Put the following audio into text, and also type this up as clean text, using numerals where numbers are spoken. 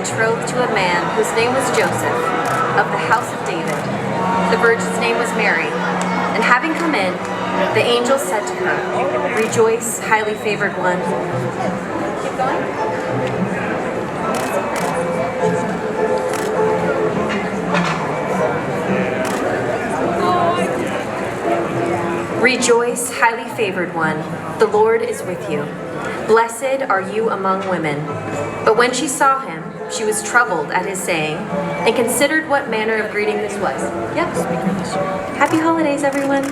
betrothed to a man whose name was Joseph, of the house of David. The virgin's name was Mary. And having come in, the angel said to her, "Rejoice, highly favored one." Keep going. Rejoice, highly favored one, the Lord is with you. Blessed are you among women. But when she saw him, she was troubled at his saying, and considered what manner of greeting this was. Yep. Happy holidays, everyone.